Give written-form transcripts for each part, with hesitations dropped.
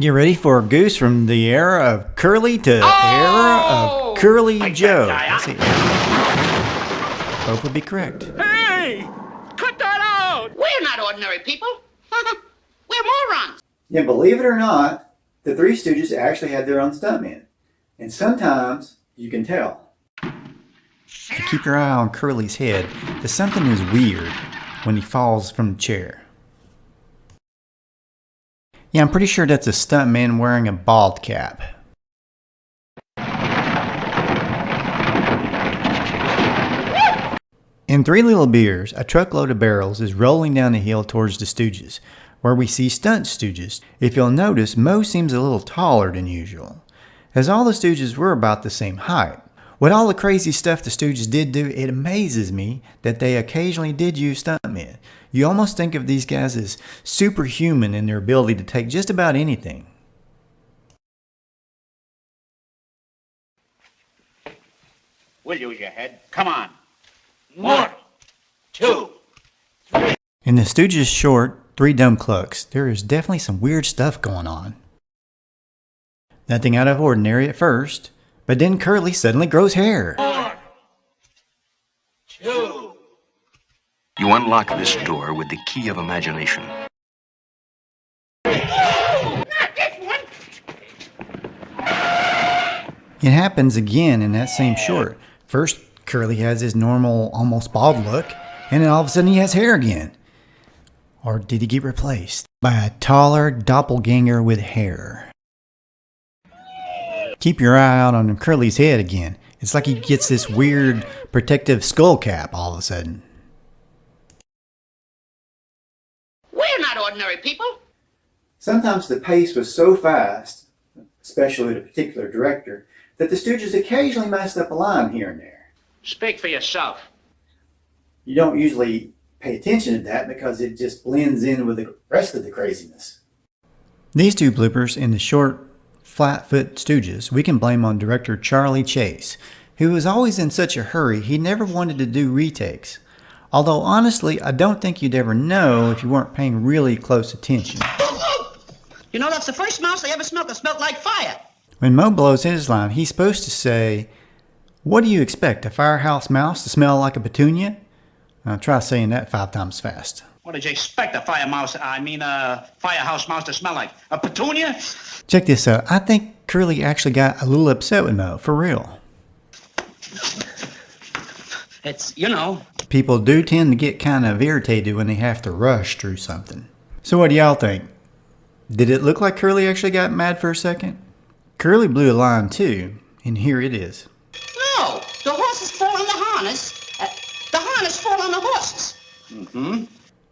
You ready for a goose from the era of Curly to era of Curly Joe? That's it. Both would be correct. Hey! Cut that out! We're not ordinary people. We're morons. Yeah, believe it or not, the Three Stooges actually had their own stuntmen. And sometimes you can tell. Keep your eye on Curly's head, because something is weird when he falls from the chair. Yeah, I'm pretty sure that's a stuntman wearing a bald cap. In Three Little Beers, a truckload of barrels is rolling down the hill towards the Stooges, where we see stunt Stooges. If you'll notice, Moe seems a little taller than usual, as all the Stooges were about the same height. With all the crazy stuff the Stooges did do, it amazes me that they occasionally did use stuntmen. You almost think of these guys as superhuman in their ability to take just about anything. We'll use your head. Come on. 1, 2, 3. In the Stooges' short, Three Dumb Clucks, there is definitely some weird stuff going on. Nothing out of ordinary at first, but then Curly suddenly grows hair. 1, 2. You unlock this door with the key of imagination. Not this one. It happens again in that same short. First, Curly has his normal, almost bald look, and then all of a sudden he has hair again. Or did he get replaced by a taller doppelganger with hair? Keep your eye out on Curly's head again. It's like he gets this weird protective skull cap all of a sudden. We're not ordinary people. Sometimes the pace was so fast, especially with a particular director, that the Stooges occasionally messed up a line here and there. Speak for yourself. You don't usually pay attention to that because it just blends in with the rest of the craziness. These two bloopers in the short, Flatfoot Stooges we can blame on director Charlie Chase, who was always in such a hurry he never wanted to do retakes. Although honestly, I don't think you'd ever know if you weren't paying really close attention. You know, that's the first mouse I ever smelled that smelled like fire. When Moe blows his line, he's supposed to say, "What do you expect, a firehouse mouse to smell like a petunia?" Now try saying that 5 times fast. What did you expect a firehouse mouse to smell like? A petunia? Check this out. I think Curly actually got a little upset with Moe, for real. It's, you know. People do tend to get kind of irritated when they have to rush through something. So what do y'all think? Did it look like Curly actually got mad for a second? Curly blew a line too, and here it is. No, the horses fall on the harness. The harness fall on the horses. Mm-hmm.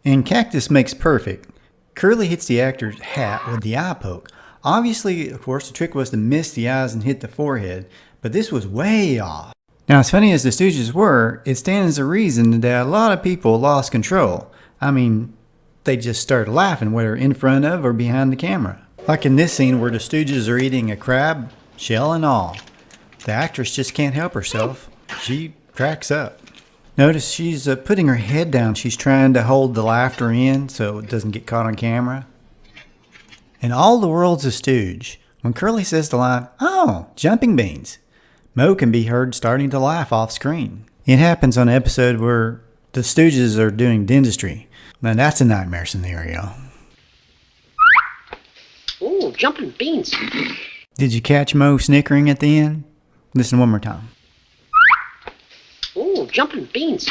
And Cactus makes perfect. Curly hits the actor's hat with the eye poke. Obviously, of course, the trick was to miss the eyes and hit the forehead, but this was way off. Now, as funny as the Stooges were, it stands to reason that a lot of people lost control. I mean, they just started laughing whether in front of or behind the camera. Like in this scene where the Stooges are eating a crab, shell and all. The actress just can't help herself. She cracks up. Notice she's putting her head down. She's trying to hold the laughter in so it doesn't get caught on camera. In all the world's a Stooge, when Curly says the line, "Oh, jumping beans," Moe can be heard starting to laugh off screen. It happens on an episode where the Stooges are doing dentistry. Now that's a nightmare scenario. Ooh, jumping beans. Did you catch Moe snickering at the end? Listen one more time. Ooh, jumping beans.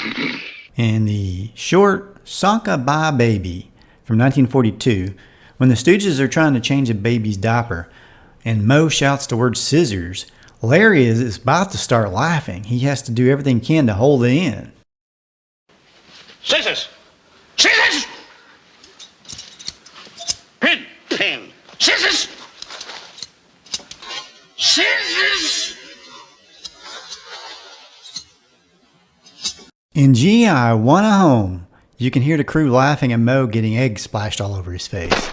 In the short Socka Bye Baby from 1942, when the Stooges are trying to change a baby's diaper and Moe shouts the word scissors, Larry is about to start laughing. He has to do everything he can to hold it in. Scissors! Scissors! Pin! Pin! Scissors! Scissors! In G.I. Want a Home, you can hear the crew laughing at Moe getting eggs splashed all over his face.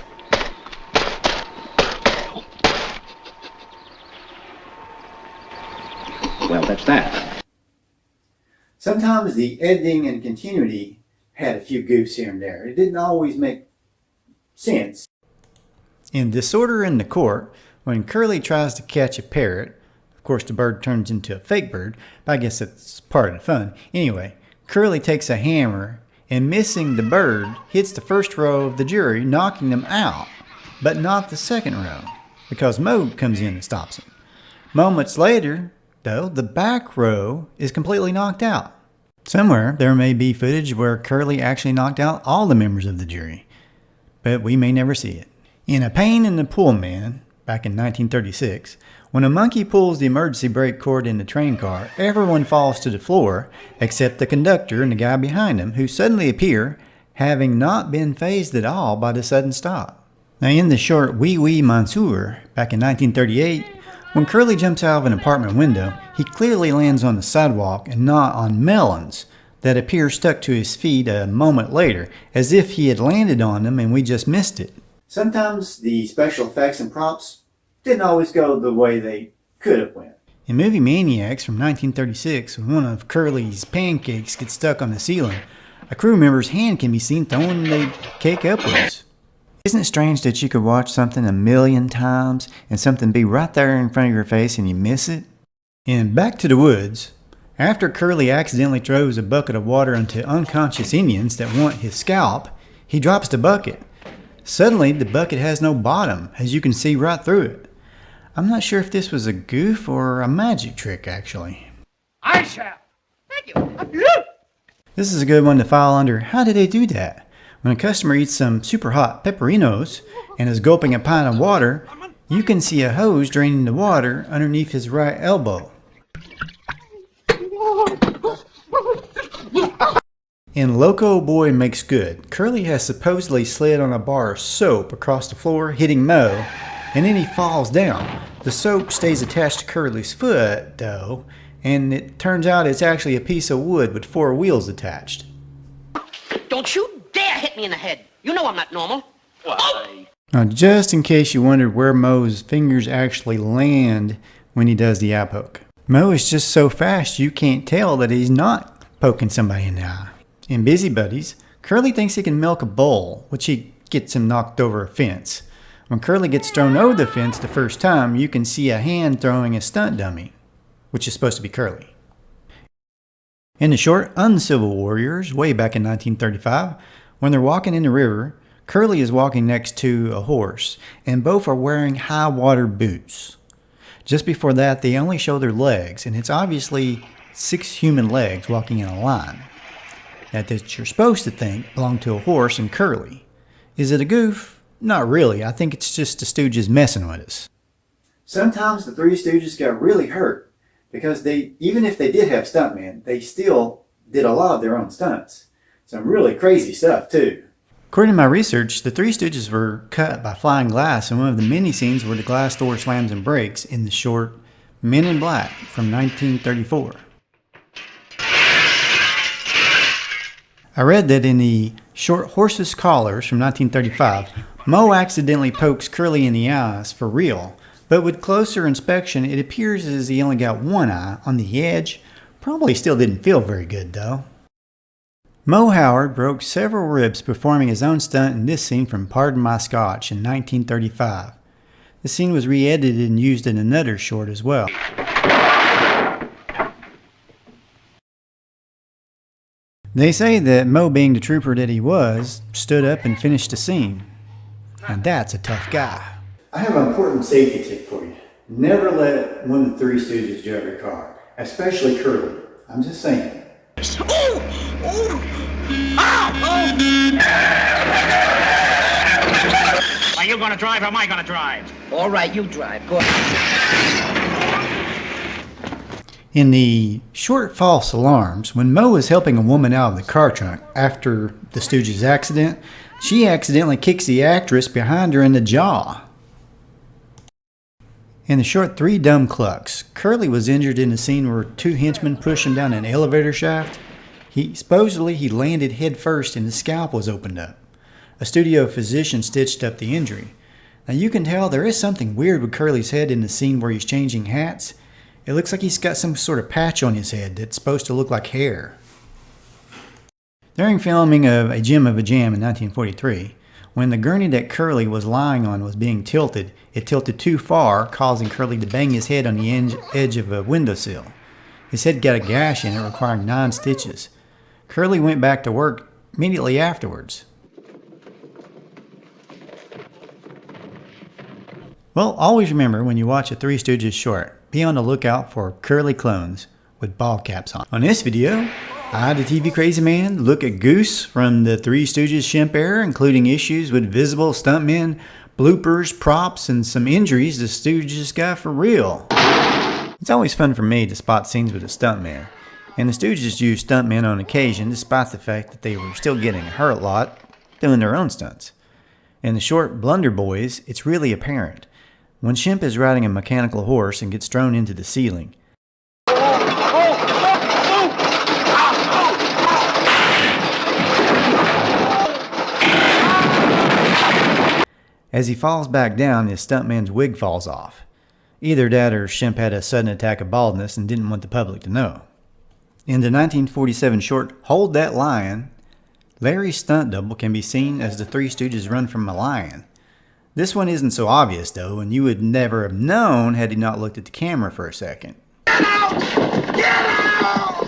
Well, that's that. Sometimes the editing and continuity had a few goofs here and there. It didn't always make sense. In Disorder in the Court, when Curly tries to catch a parrot, of course the bird turns into a fake bird, but I guess that's part of the fun. Anyway, Curly takes a hammer and, missing the bird, hits the first row of the jury, knocking them out, but not the second row, because Moe comes in and stops him. Moments later, though, the back row is completely knocked out. Somewhere there may be footage where Curly actually knocked out all the members of the jury, but we may never see it. In A Pain in the Pullman, back in 1936, when a monkey pulls the emergency brake cord in the train car, everyone falls to the floor except the conductor and the guy behind him, who suddenly appear, having not been fazed at all by the sudden stop. Now in the short Wee Wee Monsieur, back in 1938, when Curly jumps out of an apartment window, he clearly lands on the sidewalk and not on melons that appear stuck to his feet a moment later, as if he had landed on them and we just missed it. Sometimes the special effects and props didn't always go the way they could have went. In movie Maniacs from 1936, when one of Curly's pancakes gets stuck on the ceiling, a crew member's hand can be seen throwing the cake upwards. Isn't it strange that you could watch something a million times and something be right there in front of your face and you miss it? In Back to the Woods, after Curly accidentally throws a bucket of water onto unconscious Indians that want his scalp, he drops the bucket. Suddenly, the bucket has no bottom, as you can see right through it. I'm not sure if this was a goof or a magic trick, actually. I shall. Thank you. This is a good one to file under how did they do that? When a customer eats some super hot pepperinos and is gulping a pint of water, you can see a hose draining the water underneath his right elbow. In Loco Boy Makes Good, Curly has supposedly slid on a bar of soap across the floor, hitting Moe, and then he falls down. The soap stays attached to Curly's foot, though, and it turns out it's actually a piece of wood with 4 wheels attached. Don't you dare hit me in the head. You know I'm not normal. Why? Now, just in case you wondered where Moe's fingers actually land when he does the eye poke, Moe is just so fast you can't tell that he's not poking somebody in the eye. In Busy Buddies, Curly thinks he can milk a bull, which he gets him knocked over a fence. When Curly gets thrown over the fence the first time, you can see a hand throwing a stunt dummy, which is supposed to be Curly. In the short Uncivil Warriors, way back in 1935, when they're walking in the river, Curly is walking next to a horse, and both are wearing high water boots. Just before that, they only show their legs, and it's obviously 6 human legs walking in a line. That you're supposed to think belong to a horse and Curly. Is it a goof? Not really. I think it's just the Stooges messing with us. Sometimes the Three Stooges got really hurt because even if they did have stuntmen, they still did a lot of their own stunts. Some really crazy stuff too. According to my research, the Three Stooges were cut by flying glass in one of the many scenes where the glass door slams and breaks in the short Men in Black from 1934. I read that in the short Horse's Collars from 1935, Moe accidentally pokes Curly in the eyes for real, but with closer inspection it appears as he only got one eye on the edge. Probably still didn't feel very good though. Moe Howard broke several ribs performing his own stunt in this scene from Pardon My Scotch in 1935. The scene was re-edited and used in another short as well. They say that Moe, being the trooper that he was, stood up and finished the scene. And that's a tough guy. I have an important safety tip for you. Never let one of the Three Stooges drive your car, especially Curly. I'm just saying. Are you gonna drive or am I gonna drive? All right, you drive. Go ahead. In the short False Alarms, when Moe is helping a woman out of the car trunk after the Stooges' accident, she accidentally kicks the actress behind her in the jaw. In the short Three Dumb Clucks, Curly was injured in a scene where 2 henchmen pushed him down an elevator shaft. Supposedly he landed head first and his scalp was opened up. A studio physician stitched up the injury. Now you can tell there is something weird with Curly's head in the scene where he's changing hats. It looks like he's got some sort of patch on his head that's supposed to look like hair. During filming of A Gem of a Jam in 1943, When the gurney that Curly was lying on was being tilted, it tilted too far, causing Curly to bang his head on the edge of a windowsill. His head got a gash in it, requiring 9 stitches. Curly went back to work immediately afterwards. Well, always remember when you watch a Three Stooges short, be on the lookout for Curly clones with ball caps on. On this video, I, the TV Crazy Man, look at Goose from the Three Stooges Shemp era, including issues with visible stuntmen, bloopers, props, and some injuries the Stooges got for real. It's always fun for me to spot scenes with a stuntman, and the Stooges used stuntmen on occasion despite the fact that they were still getting hurt a lot doing their own stunts. In the short Blunder Boys, it's really apparent. When Shemp is riding a mechanical horse and gets thrown into the ceiling, as he falls back down, his stuntman's wig falls off. Either that or Shemp had a sudden attack of baldness and didn't want the public to know. In the 1947 short Hold That Lion, Larry's stunt double can be seen as the Three Stooges run from a lion. This one isn't so obvious though, and you would never have known had he not looked at the camera for a second. Get out! Get out!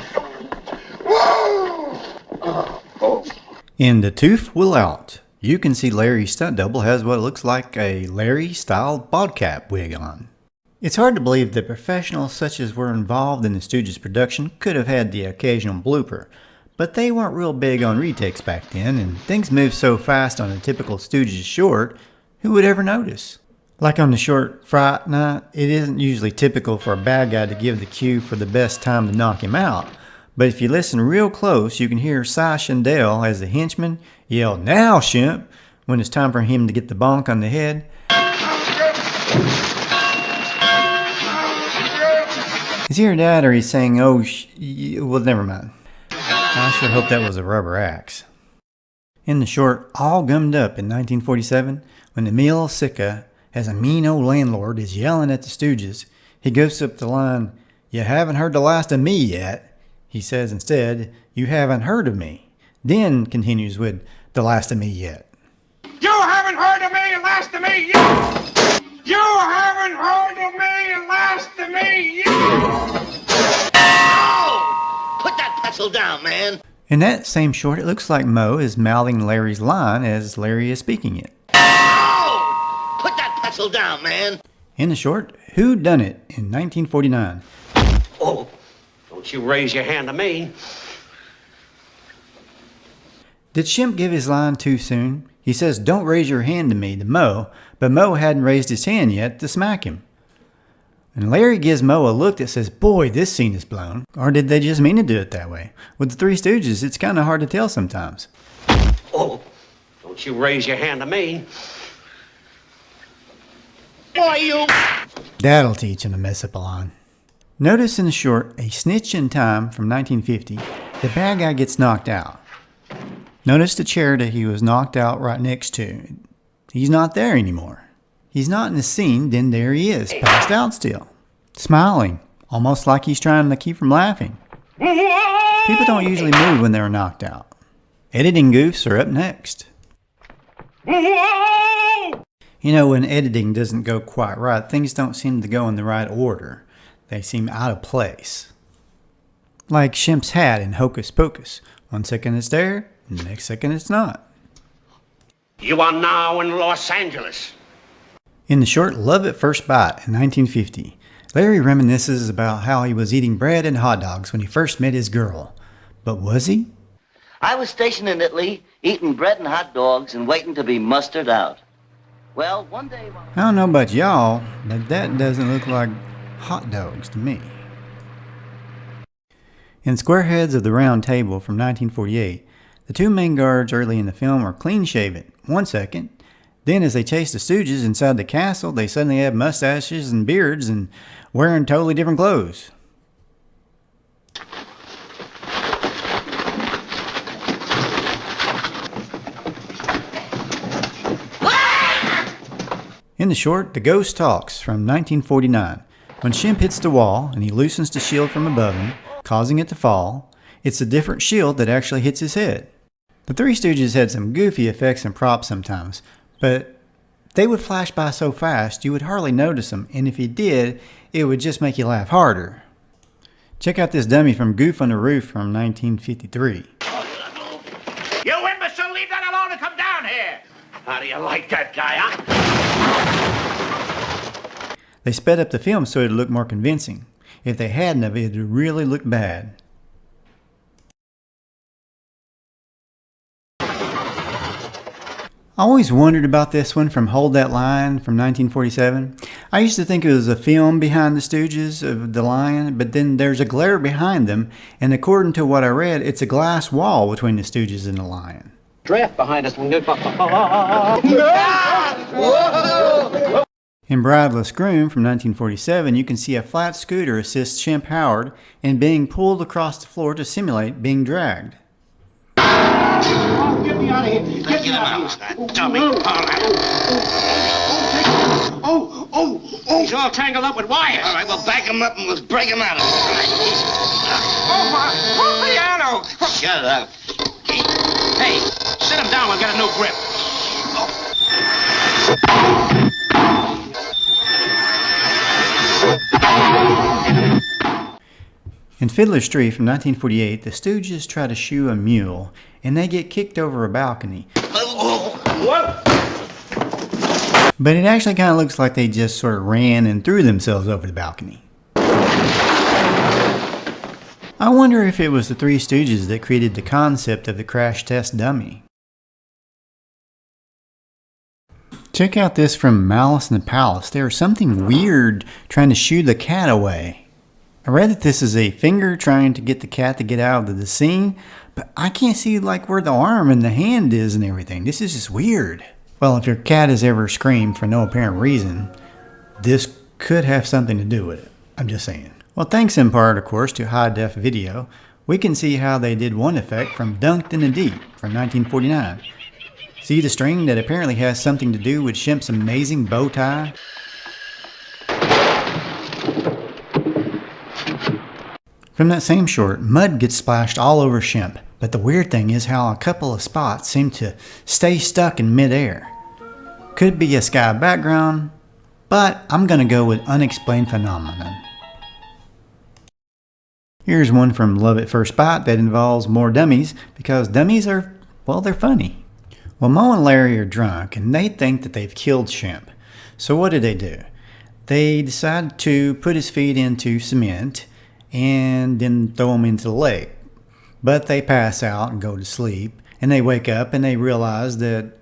Whoa! Oh. In The Tooth Will Out, you can see Larry's stunt double has what looks like a Larry-style bald cap wig on. It's hard to believe that professionals such as were involved in the Stooges production could have had the occasional blooper, but they weren't real big on retakes back then, and things moved so fast on a typical Stooges short, who would ever notice? Like on the short Fright Night, it isn't usually typical for a bad guy to give the cue for the best time to knock him out, but if you listen real close, you can hear Cy Shandell as the henchman yell, "Now, Shemp," when it's time for him to get the bonk on the head. Is he or that, or he's saying, "Oh, well, never mind." I sure hope that was a rubber axe. In the short All Gummed Up in 1947, when Emil Sicca, as a mean old landlord, is yelling at the Stooges, he goes up the line, "You haven't heard the last of me yet." He says instead, "You haven't heard of me." Then continues with, "The last of me yet." You haven't heard of me and last of me yet! You haven't heard of me and last of me yet! Ow! Put that pencil down, man! In that same short, it looks like Moe is mouthing Larry's line as Larry is speaking it. Ow! Put that pencil down, man! In the short Who Done It in 1949. Oh, don't you raise your hand to me. Did Shemp give his line too soon? He says, "Don't raise your hand to me," to Moe, but Moe hadn't raised his hand yet to smack him. And Larry gives Moe a look that says, "Boy, this scene is blown." Or did they just mean to do it that way? With the Three Stooges, it's kind of hard to tell sometimes. Oh, don't you raise your hand to me. Boy, you... That'll teach him to mess up a line. Notice in the short, A Snitch in Time from 1950, the bad guy gets knocked out. Notice the chair that he was knocked out right next to. He's not there anymore. He's not in the scene, then there he is, passed out still. Smiling, almost like he's trying to keep from laughing. People don't usually move when they're knocked out. Editing goofs are up next. You know, when editing doesn't go quite right, things don't seem to go in the right order. They seem out of place. Like Shemp's hat in Hocus Pocus. 1 second it's there, the next second it's not. You are now in Los Angeles. In the short Love at First Bite in 1950, Larry reminisces about how he was eating bread and hot dogs when he first met his girl. But was he? I was stationed in Italy, eating bread and hot dogs and waiting to be mustered out. Well, one day... I don't know about y'all, but that doesn't look like hot dogs to me. In Squareheads of the Round Table from 1948, the two main guards early in the film are clean-shaven, 1 second. Then as they chase the Stooges inside the castle, they suddenly have mustaches and beards and wearing totally different clothes. In the short, The Ghost Talks from 1949, when Shemp hits the wall and he loosens the shield from above him, causing it to fall, it's a different shield that actually hits his head. The Three Stooges had some goofy effects and props sometimes, but they would flash by so fast you would hardly notice them, and if you did, it would just make you laugh harder. Check out this dummy from Goof on the Roof from 1953. You imbecile, leave that alone and come down here! How do you like that guy, huh? They sped up the film so it would look more convincing. If they hadn't of it, it would really look bad. I always wondered about this one from Hold That Line from 1947. I used to think it was a film behind the Stooges of the lion, but then there's a glare behind them, and according to what I read, it's a glass wall between the Stooges and the lion. Draft behind us. In Brideless Groom from 1947, you can see a flat scooter assist Shemp Howard in being pulled across the floor to simulate being dragged. Get me out of here! Get me out of here! Dummy! Oh! He's all tangled up with wires. All right, we'll back him up and we'll break him out of it. Oh, my piano! Shut up. Hey, sit him down. We'll get a new grip. In Fiddler Street from 1948, the Stooges try to shoe a mule, and they get kicked over a balcony. What? But it actually kind of looks like they just sort of ran and threw themselves over the balcony. I wonder if it was the Three Stooges that created the concept of the crash test dummy. Check out this from Malice in the Palace. There's something weird trying to shoo the cat away. I read that this is a finger trying to get the cat to get out of the scene, but I can't see like where the arm and the hand is and everything. This is just weird. Well, if your cat has ever screamed for no apparent reason, this could have something to do with it. I'm just saying. Well, thanks in part, of course, to High Def Video, we can see how they did one effect from Dunked in the Deep from 1949. See the string that apparently has something to do with Shemp's amazing bow tie? From that same short, mud gets splashed all over Shemp, but the weird thing is how a couple of spots seem to stay stuck in midair. Could be a sky background, but I'm gonna go with unexplained phenomenon. Here's one from Love at First Bite that involves more dummies, because dummies are, well, they're funny. Well, Moe and Larry are drunk, and they think that they've killed Shemp. So what do? They decide to put his feet into cement, and then throw him into the lake. But they pass out and go to sleep, and they wake up and they realize that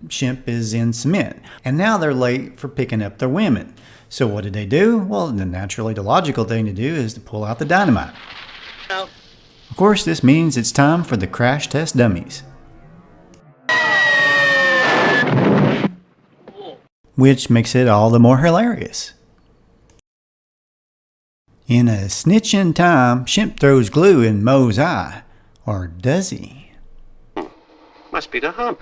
Shemp is in cement. And now they're late for picking up their women. So what do? Well, naturally the logical thing to do is to pull out the dynamite. Of course, this means it's time for the crash test dummies. Which makes it all the more hilarious. In a snitching time, Shemp throws glue in Moe's eye. Or does he? Must be the hump.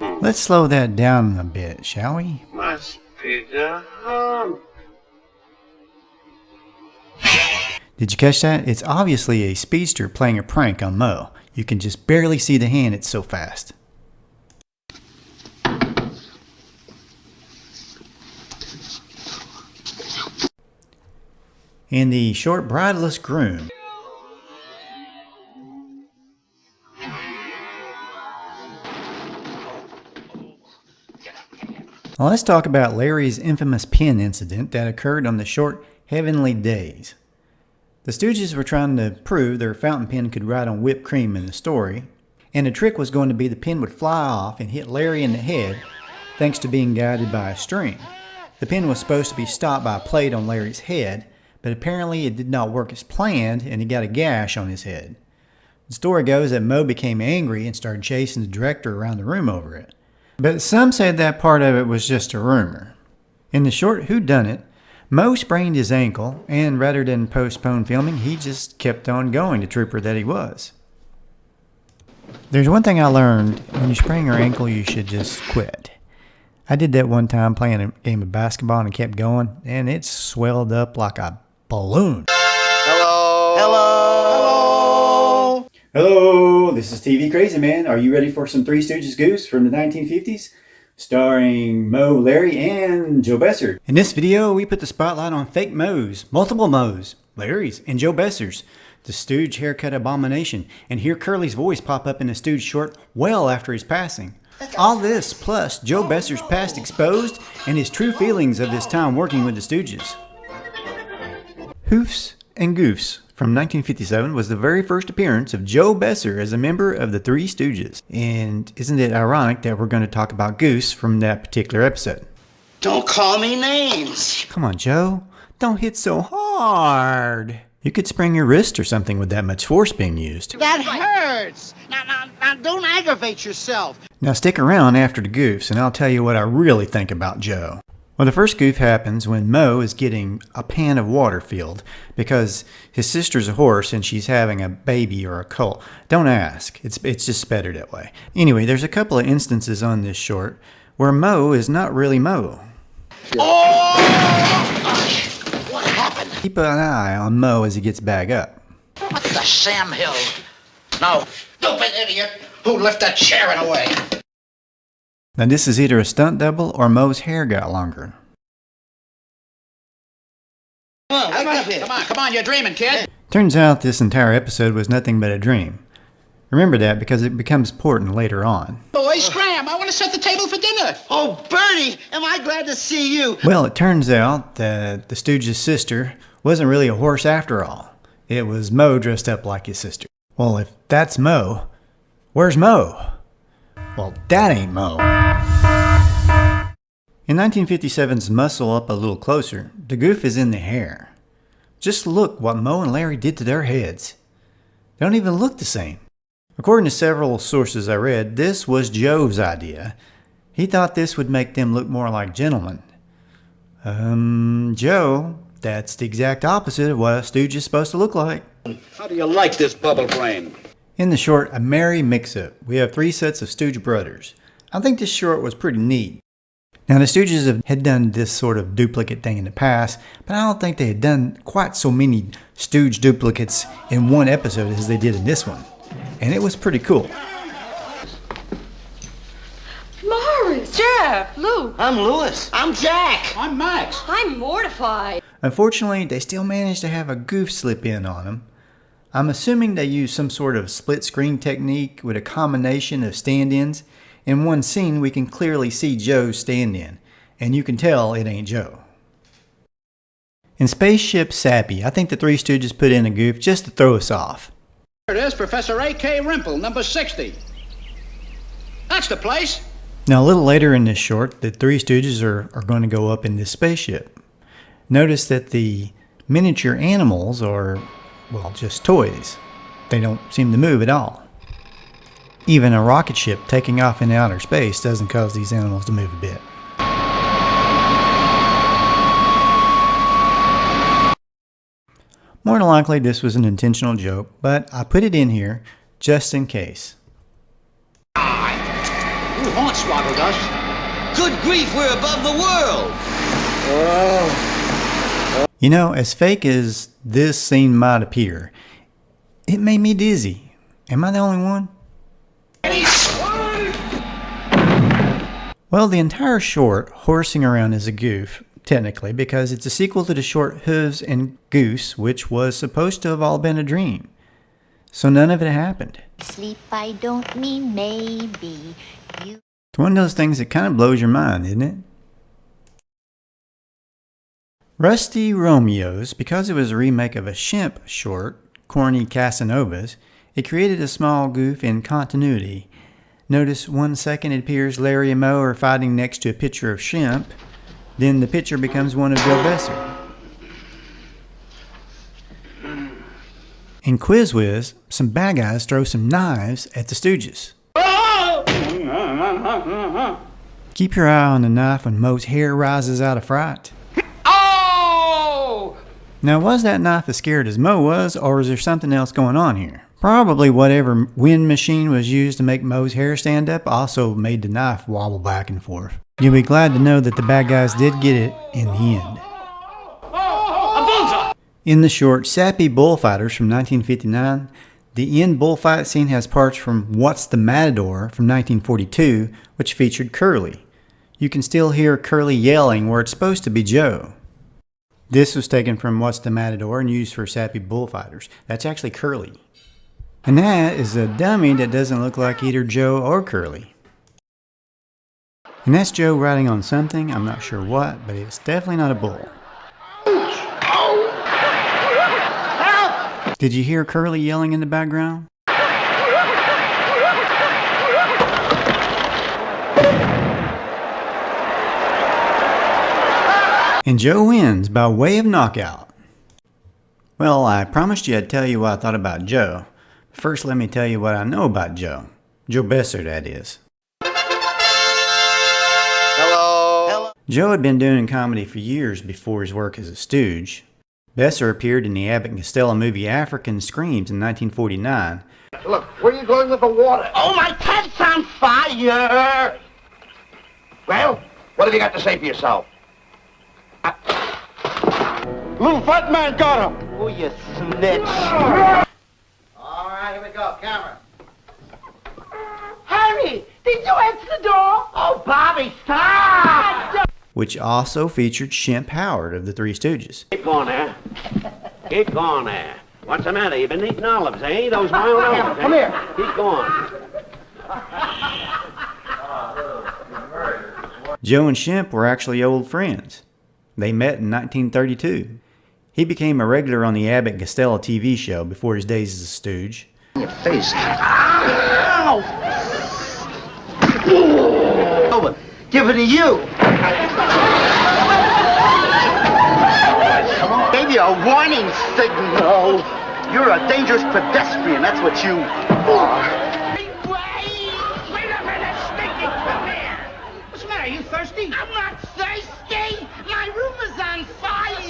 Let's slow that down a bit, shall we? Must be the hump. Did you catch that? It's obviously a speedster playing a prank on Moe. You can just barely see the hand, it's so fast. In the short Brideless Groom. Now let's talk about Larry's infamous pen incident that occurred on the short Heavenly Days. The Stooges were trying to prove their fountain pen could write on whipped cream in the story, and the trick was going to be the pen would fly off and hit Larry in the head thanks to being guided by a string. The pen was supposed to be stopped by a plate on Larry's head, but apparently it did not work as planned and he got a gash on his head. The story goes that Moe became angry and started chasing the director around the room over it. But some said that part of it was just a rumor. In the short Whodunit, Moe sprained his ankle, and rather than postpone filming, he just kept on going, the trooper that he was. There's one thing I learned: when you sprain your ankle, you should just quit. I did that one time playing a game of basketball and kept going, and it swelled up like a balloon. Hello. Hello, this is TV Crazy Man. Are you ready for some Three Stooges goofs from the 1950s? Starring Moe, Larry, and Joe Besser. In this video, we put the spotlight on fake Moes, multiple Moes, Larrys, and Joe Bessers, the Stooge haircut abomination, and hear Curly's voice pop up in the Stooge short well after his passing. All this, plus Joe Besser's past exposed and his true feelings of his time working with the Stooges. Hoofs and Goofs from 1957 was the very first appearance of Joe Besser as a member of the Three Stooges. And isn't it ironic that we're going to talk about Goose from that particular episode? Don't call me names. Come on, Joe. Don't hit so hard. You could sprain your wrist or something with that much force being used. That hurts. Now, don't aggravate yourself. Now stick around after the goofs and I'll tell you what I really think about Joe. Well, the first goof happens when Moe is getting a pan of water filled because his sister's a horse and she's having a baby or a colt. Don't ask. It's just better that way. Anyway, there's a couple of instances on this short where Moe is not really Moe. Oh! What happened? Keep an eye on Moe as he gets back up. What the Sam Hill? No, stupid idiot who left that chair in the way. Now this is either a stunt double or Moe's hair got longer. Come on, wake up here. Come on, you're dreaming, kid. Turns out this entire episode was nothing but a dream. Remember that because it becomes important later on. Boy, Scram, I want to set the table for dinner. Oh, Bertie, am I glad to see you. Well, it turns out that the Stooge's sister wasn't really a horse after all. It was Moe dressed up like his sister. Well, if that's Moe, where's Moe? Well, that ain't Moe. In 1957's Muscle Up a Little Closer, the goof is in the hair. Just look what Moe and Larry did to their heads. They don't even look the same. According to several sources I read, this was Joe's idea. He thought this would make them look more like gentlemen. Joe, that's the exact opposite of what a Stooge is supposed to look like. How do you like this bubble brain? In the short, A Merry Mix-Up, we have 3 sets of Stooge brothers. I think this short was pretty neat. Now the Stooges had done this sort of duplicate thing in the past, but I don't think they had done quite so many Stooge duplicates in one episode as they did in this one. And it was pretty cool. Morris, Jeff, Lou. I'm Louis. I'm Jack. I'm Max. I'm mortified. Unfortunately, they still managed to have a goof slip in on them. I'm assuming they used some sort of split screen technique with a combination of stand-ins. In one scene, we can clearly see Joe's stand-in, and you can tell it ain't Joe. In Spaceship Sappy, I think the Three Stooges put in a goof just to throw us off. Here it is, Professor A.K. Rimple, number 60. That's the place. Now a little later in this short, the Three Stooges are going to go up in this spaceship. Notice that the miniature animals are, well, just toys. They don't seem to move at all. Even a rocket ship taking off in outer space doesn't cause these animals to move a bit. More than likely this was an intentional joke, but I put it in here just in case. You hornswoggled us. Good grief, we're above the world. You know, as fake as this scene might appear, it made me dizzy. Am I the only one? Well, the entire short, Horsing Around, is a goof, technically, because it's a sequel to the short Hooves and Goose, which was supposed to have all been a dream. So none of it happened. Sleep, I don't mean maybe. It's one of those things that kind of blows your mind, isn't it? Rusty Romeo's, because it was a remake of a Shemp short, Corny Casanovas, it created a small goof in continuity. Notice 1 second it appears Larry and Moe are fighting next to a picture of Shemp, then the picture becomes one of Joe Besser. In Quiz Wiz, some bad guys throw some knives at the Stooges. Keep your eye on the knife when Moe's hair rises out of fright. Oh! Now, was that knife as scared as Moe was, or is there something else going on here? Probably whatever wind machine was used to make Moe's hair stand up also made the knife wobble back and forth. You'll be glad to know that the bad guys did get it in the end. In the short Sappy Bullfighters from 1959, The end bullfight scene has parts from What's the Matador from 1942, which featured Curly. You can still hear Curly yelling where it's supposed to be Joe. This was taken from What's the Matador and used for sappy bullfighters. That's actually Curly. And that is a dummy that doesn't look like either Joe or Curly. And that's Joe riding on something, I'm not sure what, but it's definitely not a bull. Did you hear Curly yelling in the background? And Joe wins by way of knockout. Well, I promised you I'd tell you what I thought about Joe. First, let me tell you what I know about Joe. Joe Besser, that is. Hello. Joe had been doing comedy for years before his work as a Stooge. Besser appeared in the Abbott and Costello movie African Screams in 1949. Look, where are you going with the water? Oh, my tent's on fire! Well, what have you got to say for yourself? Little fat man got him. Oh, you snitch. All right, here we go. Camera. Harry, did you answer the door? Oh, Bobby, stop! Which also featured Shemp Howard of the Three Stooges. Keep going there. Keep going there. What's the matter? You've been eating olives, eh? Those wild olives, eh? Come here. Keep going. Joe and Shemp were actually old friends. They met in 1932. He became a regular on the Abbott and Costello TV show before his days as a Stooge. Your face. Ow! Over. Give it to you. Gave you a warning signal. You're a dangerous pedestrian. That's what you are. Wait a minute, Stinky. Come here. What's the matter? Are you thirsty? I'm not thirsty. My room is on fire.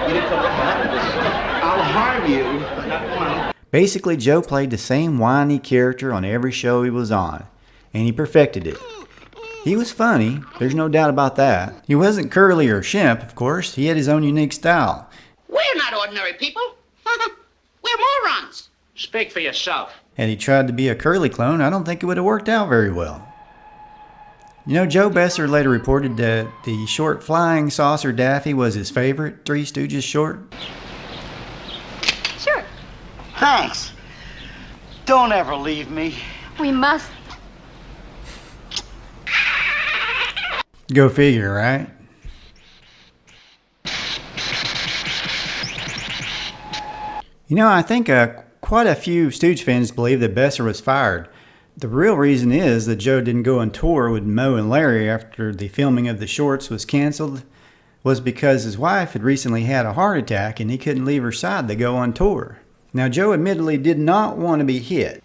You didn't come to harm. I'll harm you, but not one. Basically, Joe played the same whiny character on every show he was on, and he perfected it. He was funny, there's no doubt about that. He wasn't Curly or Shemp, of course. He had his own unique style. We're not ordinary people. We're morons. Speak for yourself. Had he tried to be a Curly clone, I don't think it would have worked out very well. You know, Joe Besser later reported that the short Flying Saucer Daffy was his favorite Three Stooges short. Sure. Thanks. Don't ever leave me. We must. Go figure, right? You know, I think quite a few Stooge fans believe that Besser was fired. The real reason is that Joe didn't go on tour with Moe and Larry after the filming of the shorts was canceled, was because his wife had recently had a heart attack and he couldn't leave her side to go on tour. Now, Joe admittedly did not want to be hit.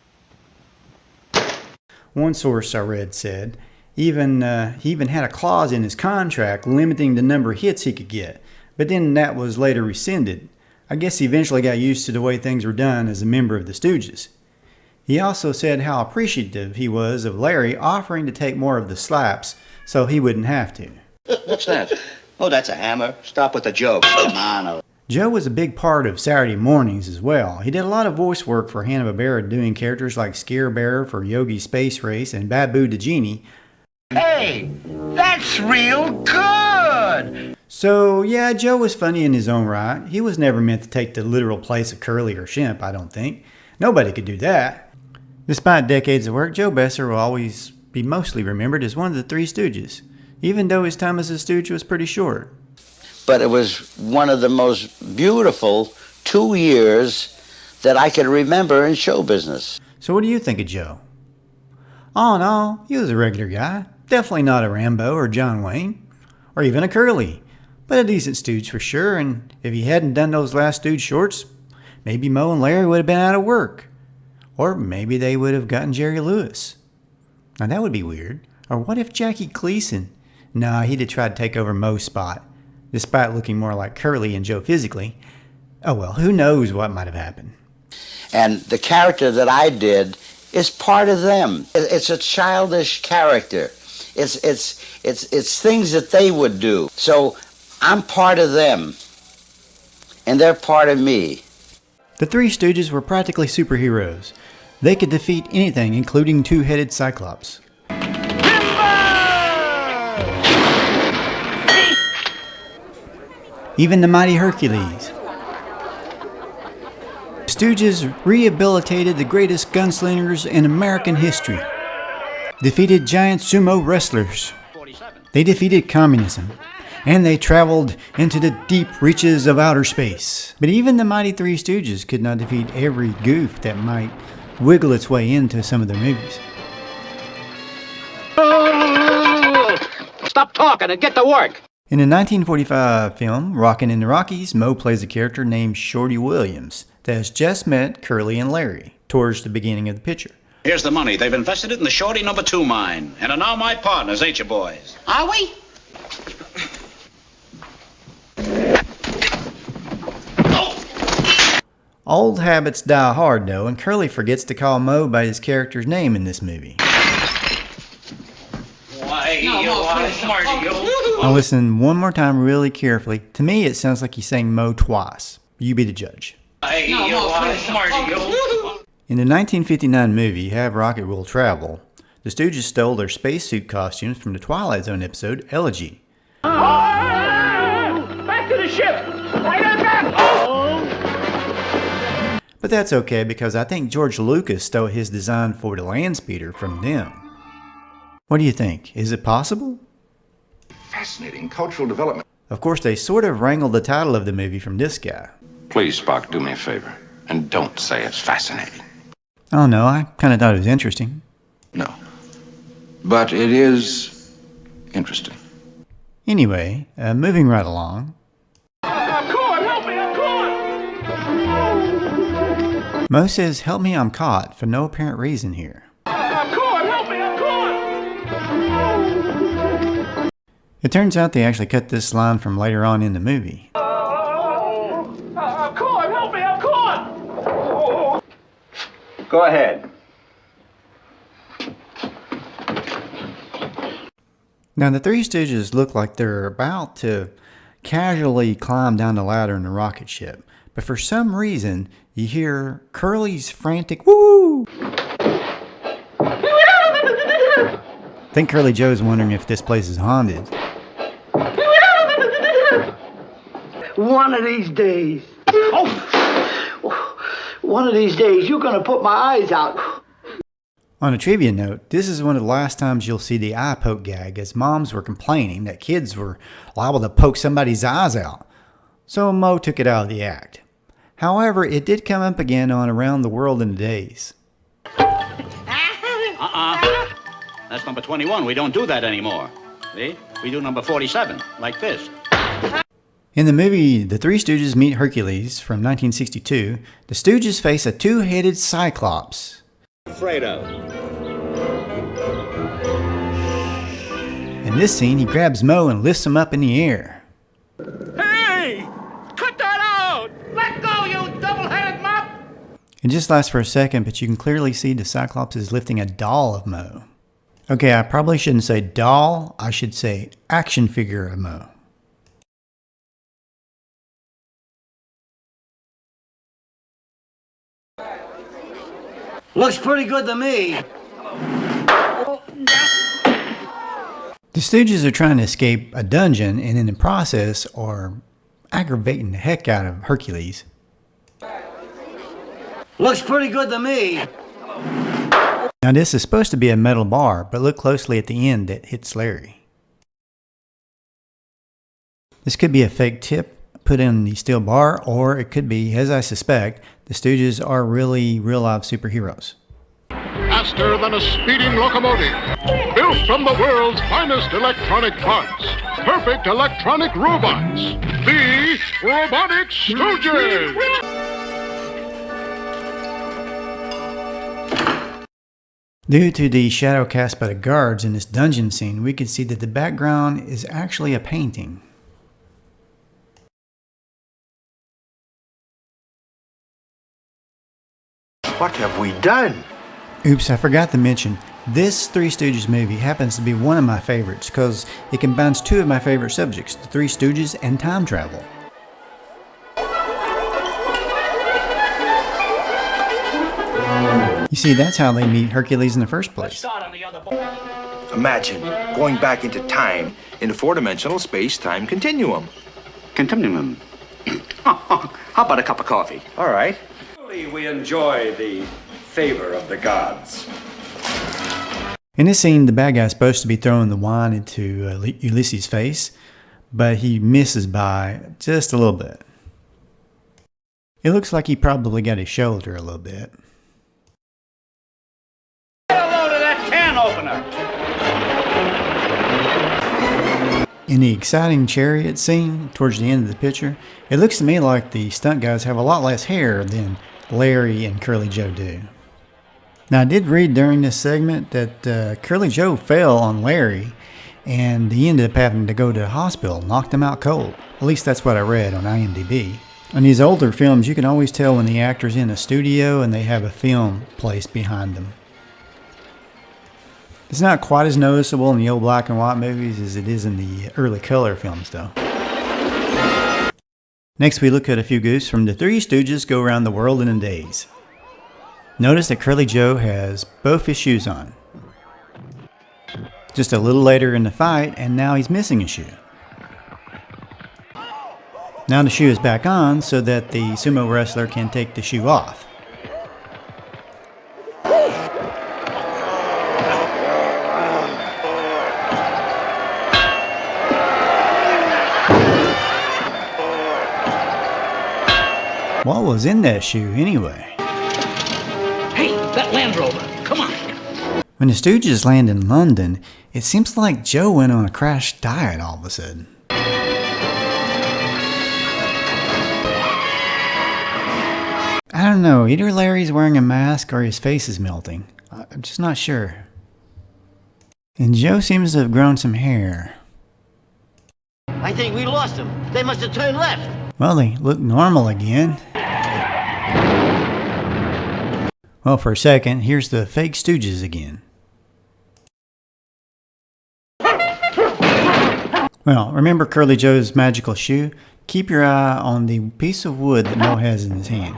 One source I read said he even had a clause in his contract limiting the number of hits he could get, but then that was later rescinded. I guess he eventually got used to the way things were done as a member of the Stooges. He also said how appreciative he was of Larry offering to take more of the slaps so he wouldn't have to. What's that? Oh, that's a hammer. Stop with the jokes. Come on. Joe was a big part of Saturday mornings as well. He did a lot of voice work for Hanna-Barbera, doing characters like Scare Bear for Yogi Space Race and Babu the Genie. Hey, that's real good. So, yeah, Joe was funny in his own right. He was never meant to take the literal place of Curly or Shemp, I don't think. Nobody could do that. Despite decades of work, Joe Besser will always be mostly remembered as one of the Three Stooges, even though his time as a Stooge was pretty short. But it was one of the most beautiful 2 years that I could remember in show business. So what do you think of Joe? All in all, he was a regular guy. Definitely not a Rambo or John Wayne, or even a Curly, but a decent Stooge for sure, and if he hadn't done those last Stooge shorts, maybe Moe and Larry would have been out of work. Or maybe they would have gotten Jerry Lewis. Now that would be weird. Or what if Jackie Gleason? Nah, he'd have tried to take over Moe's spot, despite looking more like Curly and Joe physically. Oh well, who knows what might have happened. And the character that I did is part of them. It's a childish character. It's things that they would do. So I'm part of them, and they're part of me. The Three Stooges were practically superheroes. They could defeat anything, including two-headed Cyclops. Even the mighty Hercules. Stooges rehabilitated the greatest gunslingers in American history. Defeated giant sumo wrestlers. They defeated communism. And they traveled into the deep reaches of outer space. But even the mighty Three Stooges could not defeat every goof that might wiggle its way into some of their movies. Stop talking and get to work. In the 1945 film, Rockin' in the Rockies, Moe plays a character named Shorty Williams that has just met Curly and Larry towards the beginning of the picture. Here's the money. They've invested it in the Shorty number 2 mine. And are now my partners, ain't you, boys? Are we? Old habits die hard, though, and Curly forgets to call Moe by his character's name in this movie. I'll listen one more time really carefully. To me, it sounds like he's saying Moe twice. You be the judge. In the 1959 movie, Have Rocket Will Travel, the Stooges stole their spacesuit costumes from the Twilight Zone episode, Elegy. Back to the ship! Right on back! But that's okay because I think George Lucas stole his design for the Landspeeder from them. What do you think? Is it possible? Fascinating cultural development. Of course, they sort of wrangled the title of the movie from this guy. Please, Spock, do me a favor. And don't say it's fascinating. Oh no, I kind of thought it was interesting. No. But it is interesting. Anyway, moving right along. I'm caught! Help me, I'm caught! Moe says, "Help me, I'm caught," for no apparent reason here. I'm caught! Help me, I'm caught! It turns out they actually cut this line from later on in the movie. I'm caught! Help me, I'm caught! Go ahead. Now, the Three Stooges look like they're about to casually climb down the ladder in the rocket ship. But for some reason, you hear Curly's frantic woo! I think Curly Joe's wondering if this place is haunted. One of these days. One of these days, you're gonna put my eyes out. On a trivia note, this is one of the last times you'll see the eye poke gag, as moms were complaining that kids were liable to poke somebody's eyes out. So Moe took it out of the act. However, it did come up again on Around the World in a Daze. That's number 21. We don't do that anymore. See? We do number 47, like this. In the movie The Three Stooges Meet Hercules from 1962, the Stooges face a two-headed Cyclops. Afraid of. In this scene, he grabs Moe and lifts him up in the air. Hey! Cut that out! Let go, you double-headed mop! It just lasts for a second, but you can clearly see the Cyclops is lifting a doll of Moe. Okay, I probably shouldn't say doll, I should say action figure of Moe. Looks pretty good to me. The Stooges are trying to escape a dungeon and in the process are aggravating the heck out of Hercules. Looks pretty good to me. Now this is supposed to be a metal bar, but look closely at the end that hits Larry. This could be a fake tip put in the steel bar, or it could be, as I suspect, the Stooges are really real-life superheroes. Faster than a speeding locomotive, built from the world's finest electronic parts, perfect electronic robots, the Robotic Stooges! Due to the shadow cast by the guards in this dungeon scene, we can see that the background is actually a painting. What have we done? Oops, I forgot to mention, this Three Stooges movie happens to be one of my favorites because it combines two of my favorite subjects, the Three Stooges and time travel. You see, that's how they meet Hercules in the first place. Imagine going back into time in a four-dimensional space-time continuum. Continuum. How about a cup of coffee? All right. We enjoy the favor of the gods. In this scene, the bad guy's supposed to be throwing the wine into Ulysses' face, but he misses by just a little bit. It looks like he probably got his shoulder a little bit. Get a load of that can opener! In the exciting chariot scene towards the end of the picture, it looks to me like the stunt guys have a lot less hair than Larry and Curly Joe do. Now, I did read during this segment that Curly Joe fell on Larry, and he ended up having to go to the hospital, knocked him out cold. At least that's what I read on IMDb. In these older films, you can always tell when the actor's in a studio and they have a film placed behind them. It's not quite as noticeable in the old black and white movies as it is in the early color films, though. Next, we look at a few goofs from the Three Stooges Go Around the World in a Daze. Notice that Curly Joe has both his shoes on. Just a little later in the fight, and now he's missing a shoe. Now the shoe is back on so that the sumo wrestler can take the shoe off. What was in that shoe anyway? Hey, that Land Rover, come on. When the Stooges land in London, it seems like Joe went on a crash diet all of a sudden. I don't know, either Larry's wearing a mask or his face is melting. I'm just not sure. And Joe seems to have grown some hair. I think we lost them. They must have turned left. Well, they look normal again. Well, for a second, here's the fake Stooges again. Well, remember Curly Joe's magical shoe? Keep your eye on the piece of wood that Moe has in his hand.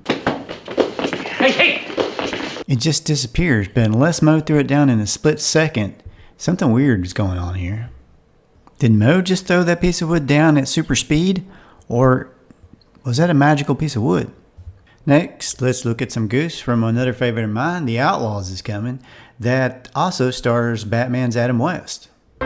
Hey, hey! It just disappears, but unless Moe threw it down in a split second, something weird is going on here. Did Moe just throw that piece of wood down at super speed? Or was that a magical piece of wood? Next, let's look at some goofs from another favorite of mine, The Outlaws is coming. That also stars Batman's Adam West. Kids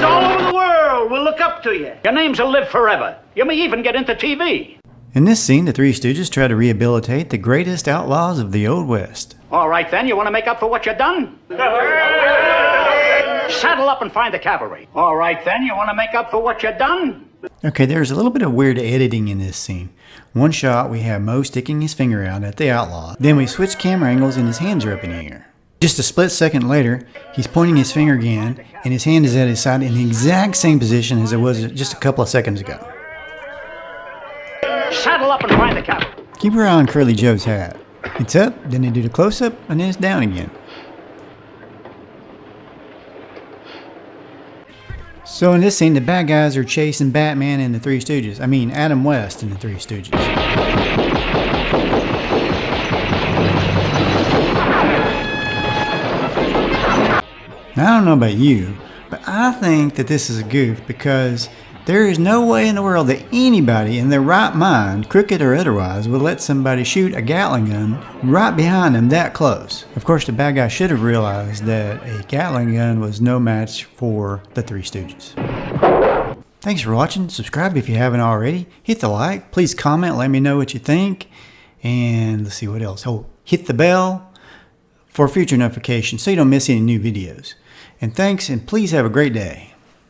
all over the world will look up to you. Your names will live forever. You may even get into TV. In this scene, the Three Stooges try to rehabilitate the greatest outlaws of the Old West. All right, then, you want to make up for what you've done? Saddle up and find the cavalry. All right, then, you want to make up for what you've done? Okay, there's a little bit of weird editing in this scene. One shot, we have Moe sticking his finger out at the outlaw. Then we switch camera angles and his hands are up in the air. Just a split second later, he's pointing his finger again, and his hand is at his side in the exact same position as it was just a couple of seconds ago. Saddle up and find the cavalry. Keep your eye on Curly Joe's hat. It's up, then they do the close-up, and then it's down again. So in this scene, the bad guys are chasing Batman and the Three Stooges. I mean, Adam West and the Three Stooges. Now, I don't know about you, but I think that this is a goof because there is no way in the world that anybody in their right mind, crooked or otherwise, would let somebody shoot a Gatling gun right behind them that close. Of course, the bad guy should have realized that a Gatling gun was no match for the Three Stooges. Thanks for watching. Subscribe if you haven't already. Hit the like. Please comment. Let me know what you think. And let's see what else. Oh, hit the bell for future notifications so you don't miss any new videos. And thanks, and please have a great day.